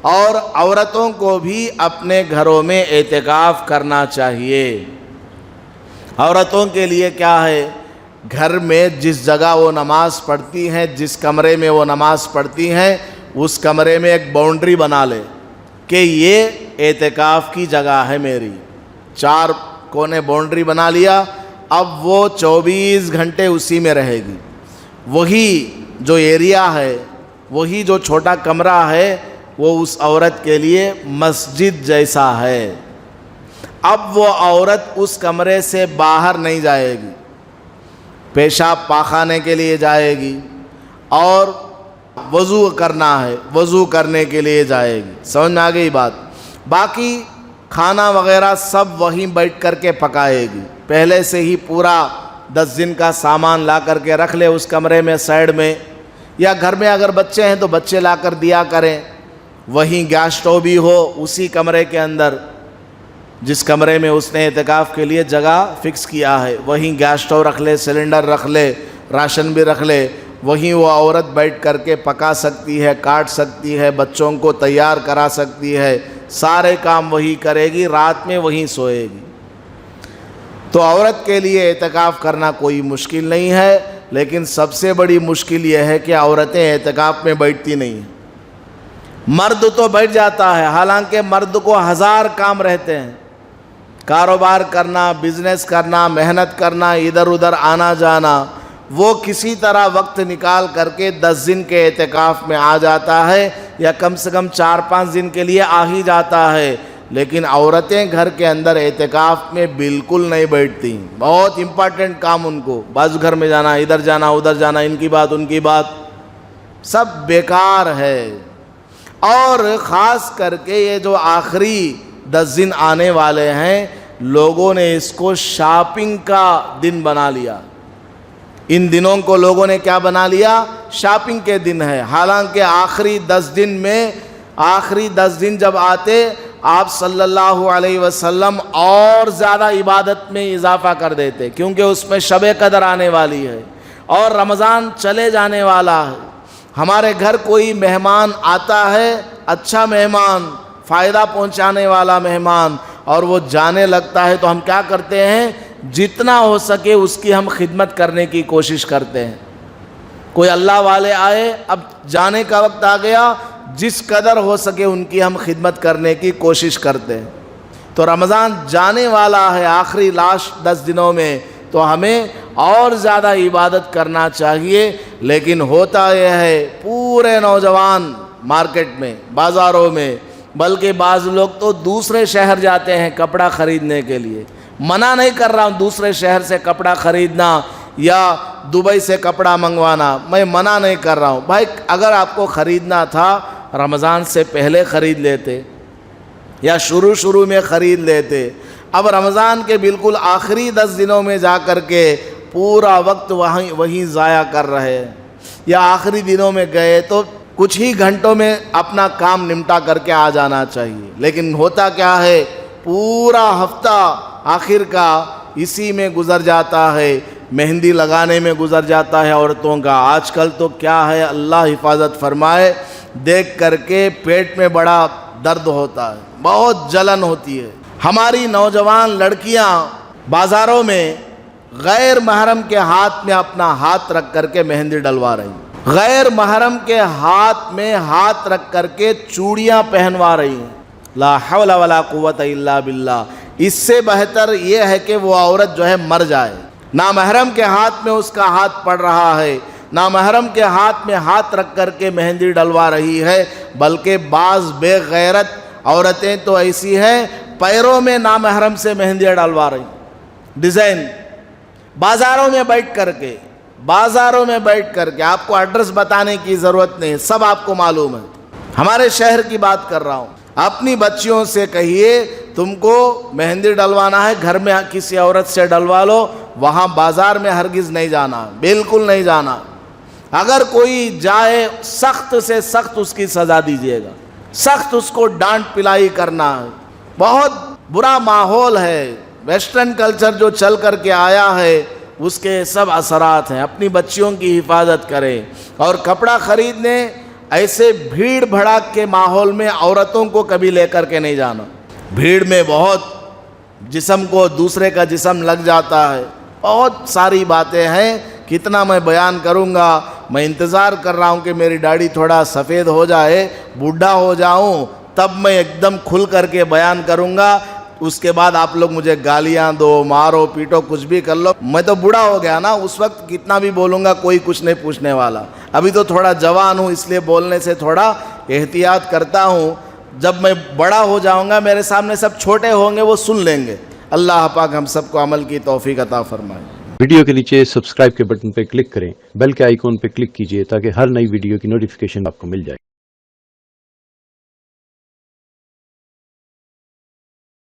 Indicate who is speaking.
Speaker 1: اور عورتوں کو بھی اپنے گھروں میں اعتکاف کرنا چاہیے۔ عورتوں کے لیے کیا ہے، گھر میں جس جگہ وہ نماز پڑھتی ہیں، جس کمرے میں وہ نماز پڑھتی ہیں، اس کمرے میں ایک باؤنڈری بنا لے کہ یہ اعتکاف کی جگہ ہے میری۔ 4 کونے باؤنڈری بنا لیا، اب وہ 24 گھنٹے اسی میں رہے گی۔ وہی جو ایریا ہے، وہی جو چھوٹا کمرہ ہے، وہ اس عورت کے لیے مسجد جیسا ہے۔ اب وہ عورت اس کمرے سے باہر نہیں جائے گی، پیشاب پاخانے کے لیے جائے گی، اور وضو کرنا ہے، وضو کرنے کے لیے جائے گی۔ سمجھ میں آ گئی بات؟ باقی کھانا وغیرہ سب وہیں بیٹھ کر کے پکائے گی، پہلے سے ہی پورا 10 دن کا سامان لا کر کے رکھ لے اس کمرے میں سائیڈ میں، یا گھر میں اگر بچے ہیں تو بچے لا کر دیا کریں۔ وہیں گیس اسٹوو بھی ہو اسی کمرے کے اندر، جس کمرے میں اس نے اعتکاف کے لیے جگہ فکس کیا ہے، وہیں گیس اسٹوو رکھ لے، سلنڈر رکھ لے، راشن بھی رکھ لے۔ وہیں وہ عورت بیٹھ کر کے پکا سکتی ہے، کاٹ سکتی ہے، بچوں کو تیار کرا سکتی ہے، سارے کام وہی کرے گی، رات میں وہیں سوئے گی۔ تو عورت کے لیے اعتکاف کرنا کوئی مشکل نہیں ہے، لیکن سب سے بڑی مشکل یہ ہے کہ عورتیں اعتکاف میں بیٹھتی نہیں ہیں۔ مرد تو بیٹھ جاتا ہے، حالانکہ مرد کو 1000 کام رہتے ہیں، کاروبار کرنا، بزنس کرنا، محنت کرنا، ادھر ادھر آنا جانا۔ وہ کسی طرح وقت نکال کر کے 10 دن کے اعتکاف میں آ جاتا ہے، یا کم سے کم 4-5 دن کے لیے آ ہی جاتا ہے، لیکن عورتیں گھر کے اندر اعتکاف میں بالکل نہیں بیٹھتی۔ بہت امپورٹنٹ کام ان کو، بازو گھر میں جانا، ادھر جانا، ادھر جانا، ان کی بات ان کی بات سب بیکار ہے۔ اور خاص کر کے یہ جو آخری 10 دن آنے والے ہیں، لوگوں نے اس کو شاپنگ کا دن بنا لیا۔ ان دنوں کو لوگوں نے کیا بنا لیا؟ شاپنگ کے دن ہے، حالانکہ آخری 10 دن میں، آخری 10 دن جب آتے، آپ صلی اللہ علیہ وسلم اور زیادہ عبادت میں اضافہ کر دیتے، کیونکہ اس میں شب قدر آنے والی ہے اور رمضان چلے جانے والا ہے۔ ہمارے گھر کوئی مہمان آتا ہے، اچھا مہمان، فائدہ پہنچانے والا مہمان، اور وہ جانے لگتا ہے تو ہم کیا کرتے ہیں؟ جتنا ہو سکے اس کی ہم خدمت کرنے کی کوشش کرتے ہیں۔ کوئی اللہ والے آئے، اب جانے کا وقت آ گیا، جس قدر ہو سکے ان کی ہم خدمت کرنے کی کوشش کرتے ہیں۔ تو رمضان جانے والا ہے آخری لاسٹ 10 دنوں میں، تو ہمیں اور زیادہ عبادت کرنا چاہیے۔ لیکن ہوتا یہ ہے، پورے نوجوان مارکیٹ میں، بازاروں میں، بلکہ بعض لوگ تو دوسرے شہر جاتے ہیں کپڑا خریدنے کے لیے۔ منع نہیں کر رہا ہوں دوسرے شہر سے کپڑا خریدنا یا دبئی سے کپڑا منگوانا، میں منع نہیں کر رہا ہوں۔ بھائی اگر آپ کو خریدنا تھا رمضان سے پہلے خرید لیتے، یا شروع میں خرید لیتے۔ اب رمضان کے بالکل آخری 10 دنوں میں جا کر کے پورا وقت وہیں ضائع کر رہے ہیں، یا آخری دنوں میں گئے تو کچھ ہی گھنٹوں میں اپنا کام نمٹا کر کے آ جانا چاہیے۔ لیکن ہوتا کیا ہے، پورا ہفتہ آخر کا اسی میں گزر جاتا ہے، مہندی لگانے میں گزر جاتا ہے عورتوں کا۔ آج کل تو کیا ہے، اللہ حفاظت فرمائے، دیکھ کر کے پیٹ میں بڑا درد ہوتا ہے، بہت جلن ہوتی ہے۔ ہماری نوجوان لڑکیاں بازاروں میں غیر محرم کے ہاتھ میں اپنا ہاتھ رکھ کر کے مہندی ڈلوا رہی ہیں، غیر محرم کے ہاتھ میں ہاتھ رکھ کر کے چوڑیاں پہنوا رہی ہیں۔ لا حول ولا قوت الا باللہ۔ اس سے بہتر یہ ہے کہ وہ عورت جو ہے مر جائے۔ نامحرم کے ہاتھ میں اس کا ہاتھ پڑ رہا ہے، نامحرم کے ہاتھ میں ہاتھ رکھ کر کے مہندی ڈلوا رہی ہے، بلکہ بعض بے غیرت عورتیں تو ایسی ہیں پیروں میں نامحرم سے مہندی ڈلوا رہی، ڈیزائن، بازاروں میں بیٹھ کر کے۔ آپ کو ایڈریس بتانے کی ضرورت نہیں، سب آپ کو معلوم ہے۔ ہمارے شہر کی بات کر رہا ہوں۔ اپنی بچیوں سے کہیے تم کو مہندی ڈلوانا ہے، گھر میں کسی عورت سے ڈلوا لو، وہاں بازار میں ہرگز نہیں جانا، بالکل نہیں جانا۔ اگر کوئی جائے سخت سے سخت اس کی سزا دیجیے گا، سخت اس کو ڈانٹ پلائی کرنا ہے۔ بہت برا ماحول ہے، ویسٹرن کلچر جو چل کر کے آیا ہے اس کے سب اثرات ہیں۔ اپنی بچیوں کی حفاظت کریں، اور کپڑا خریدنے ایسے بھیڑ بھڑاک کے ماحول میں عورتوں کو کبھی لے کر کے نہیں جانا. بھیڑ میں بہت جسم کو دوسرے کا جسم لگ جاتا ہے. بہت ساری باتیں ہیں, کتنا میں بیان کروں گا. میں انتظار کر رہا ہوں کہ میری داڑھی تھوڑا سفید ہو جائے, بوڑھا ہو جاؤں, تب میں ایک دم کھل کر کے بیان کروں گا. اس کے بعد آپ لوگ مجھے گالیاں دو, مارو پیٹو, کچھ بھی کر لو. میں تو بوڑھا ہو گیا نا, اس وقت کتنا بھی بولوں گا کوئی کچھ نہیں پوچھنے والا. ابھی تو تھوڑا جوان ہوں, اس لیے بولنے سے تھوڑا احتیاط کرتا ہوں. جب میں بڑا ہو جاؤں گا, میرے سامنے سب چھوٹے ہوں گے, وہ سن لیں گے. اللہ پاک ہم سب کو عمل کی توفیق عطا فرمائے.
Speaker 2: ویڈیو کے نیچے سبسکرائب کے بٹن پہ کلک کریں, بیل کے آئیکن پہ کلک کیجئے تاکہ ہر نئی ویڈیو کی نوٹیفیکیشن آپ کو مل جائے.